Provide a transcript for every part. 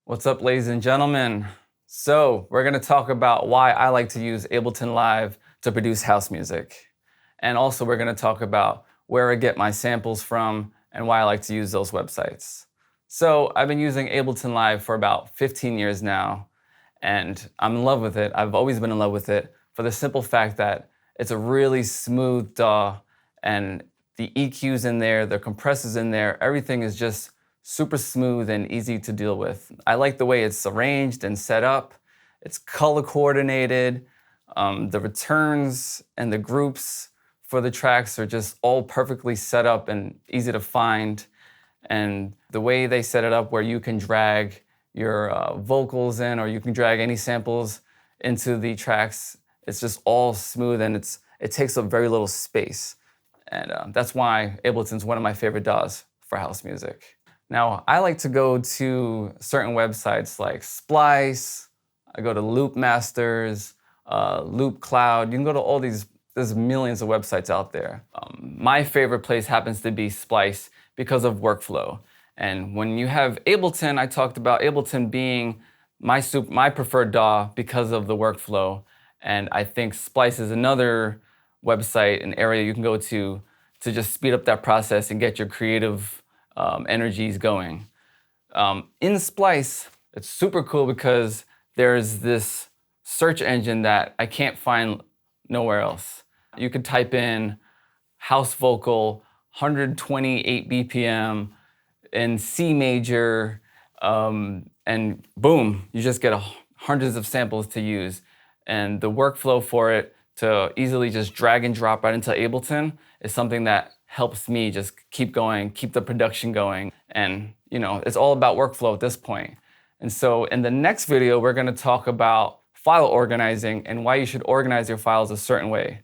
What's up, ladies and gentlemen? So we're gonna talk about why I like to use Ableton Live to produce house music. And also we're gonna talk about where I get my samples from and why I like to use those websites. So I've been using Ableton Live for about 15 years now, and I'm in love with it. I've always been in love with it for the simple fact that it's a really smooth DAW, and the EQs in there, the compressors in there, everything is just super smooth and easy to deal with. I like the way it's arranged and set up. It's color coordinated. The returns and the groups for the tracks are just all perfectly set up and easy to find. And the way they set it up where you can drag your vocals in, or you can drag any samples into the tracks, it's just all smooth, and it takes up very little space. And that's why Ableton's one of my favorite DAWs for house music. Now, I like to go to certain websites like Splice, I go to Loop Masters, Loop Cloud. You can go to all these, there's millions of websites out there. My favorite place happens to be Splice because of workflow. And when you have Ableton, I talked about Ableton being my preferred DAW because of the workflow. And I think Splice is another website, an area you can go to just speed up that process and get your creative energies going. In Splice, it's super cool because there's this search engine that I can't find nowhere else. You could type in house vocal, 128 BPM in C major, and boom, you just get hundreds of samples to use. And the workflow for it to easily just drag and drop right into Ableton is something that helps me just keep going, keep the production going. And you know, it's all about workflow at this point. And so in the next video, we're gonna talk about file organizing and why you should organize your files a certain way.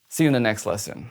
See you in the next lesson.